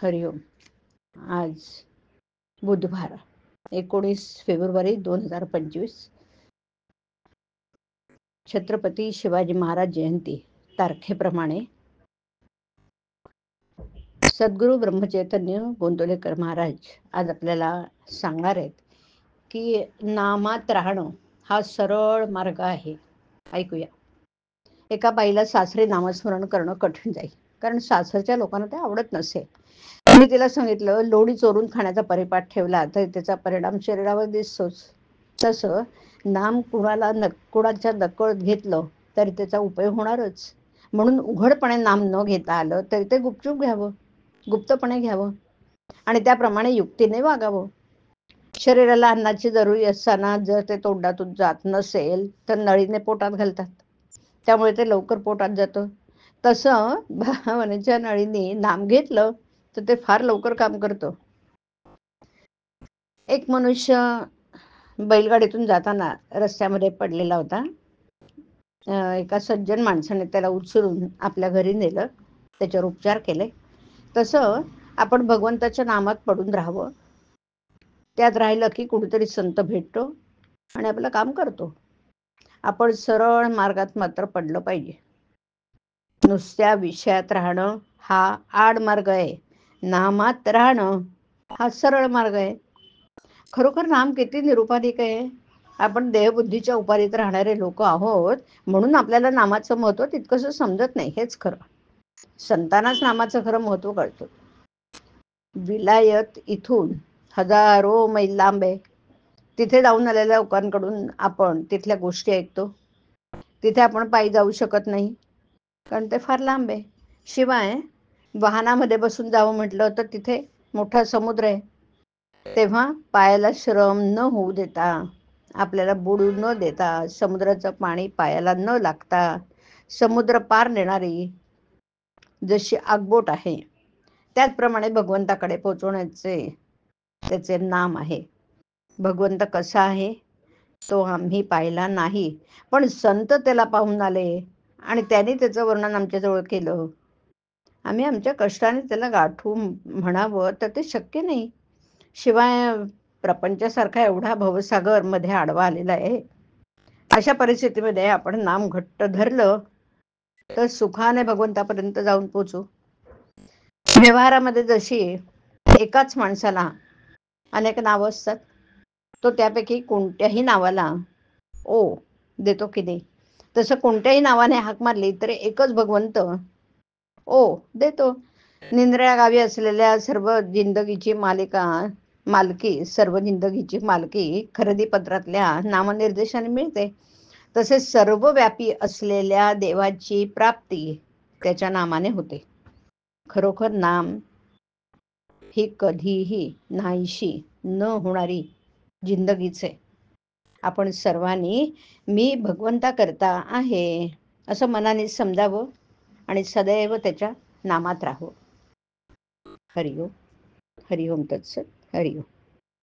हरिओम. आज बुधवार 19 फेब्रुवारी 2025 छत्रपती शिवाजी महाराज जयंती तारखेप्रमाणे सद्गुरू ब्रह्मचैतन्य गोंदवलेकर महाराज आज आपल्याला सांगणार आहेत की नामात राहणं हा सरळ मार्ग आहे. ऐकूया. एका बाईला सासरी नामस्मरण करणं कठीण जाईल, कारण सासरच्या लोकांना ते आवडत नसे. मी तिला सांगितलं, लोणी चोरून खाण्याचा परिपाठ ठेवला तर त्याचा परिणाम शरीरावर दिसतोच. तसं नाम कुणाच्या नकळत घेतलं तरी त्याचा उपयोग होणारच. म्हणून उघडपणे नाम न घेता आलं तरी ते गुपचूप घ्यावं, गुप्तपणे घ्यावं आणि त्याप्रमाणे युक्तीने वागावं. शरीराला अन्नाची जरुरी असताना जर ते तोंडातून जात नसेल तर नळीने पोटात घालतात, त्यामुळे ते लवकर पोटात जातं. तसं भावनेच्या नळीने नाम घेतलं तर ते फार लवकर काम करतं. एक मनुष्य बैलगाडीतून जाताना रस्त्यामध्ये पडलेला होता. एका सज्जन माणसाने त्याला उचलून आपल्या घरी नेलं, त्याच्यावर उपचार केले. तसं आपण भगवंताच्या नामात पडून राहावं. त्यात राहिलं की कुठेतरी संत भेटतो आणि आपलं काम करतो. आपण सरळ मार्गात मात्र पडलं पाहिजे. नुसत्या विषयात राहणं हा आडमार्ग आहे, नामात राहणं हा सरळ मार्ग आहे. खरोखर नाम किती निरुपाधिक आहे. आपण देहबुद्धीच्या उपाधीत राहणारे लोक आहोत, म्हणून आपल्याला नामाचं महत्व तितकंसं समजत नाही. हेच खरं. संतांनाच नामाचं खरं महत्व कळतं. विलायत इथून हजारो मैल लांब आहे. तिथे जाऊन आलेल्या लोकांकडून आपण तिथल्या गोष्टी ऐकतो. तिथे आपण पायी जाऊ शकत नाही, कारण ते फार लांब आहे. शिवाय वाहनामध्ये बसून जावं म्हटलं तर तिथे मोठा समुद्र आहे. तेव्हा पायाला श्रम न होऊ देता, आपल्याला बुडू न देता, समुद्राचं पाणी पायाला न लागता समुद्र पार नेणारी जशी आगबोट आहे, त्याचप्रमाणे भगवंताकडे पोहोचवण्याचे त्याचे नाम आहे. भगवंत कसा आहे तो आम्ही पाहिला नाही, पण संत त्याला पाहून आले आणि त्यांनी त्याचं वर्णन आमच्याजवळ केलं. आम्ही आमच्या कष्टाने त्याला गाठू म्हणावं तर ते शक्य नाही. शिवाय प्रपंचासारखा एवढा भवसागर मध्ये आडवा आलेला आहे. अशा परिस्थितीमध्ये आपण नाम घट्ट धरलं तर सुखाने भगवंतापर्यंत जाऊन पोहोचू. व्यवहारामध्ये जशी एकाच माणसाला अनेक नावं असतात, तो त्यापैकी कोणत्याही नावाला ओ देतो की नाही, तसं कोणत्याही नावाने हाक मारली तरी एकच भगवंत ओ देतो. निंद्र्या गावी असलेल्या सर्व जिंदगीची सर्व जिंदगीची मालकी खरेदी पत्रातल्या नामनिर्देशाने मिळते. तसेच सर्वव्यापी असलेल्या देवाची प्राप्ती त्याच्या नामाने होते. खरोखर नाम ही कधीही नाहीशी न होणारी जिंदगीचे. आपण सर्वांनी मी भगवंता करता आहे असं मनाने समजावं आणि सदैव त्याच्या नामात राहावं. हरिओम. हरिओम तत्सत. हरिओम.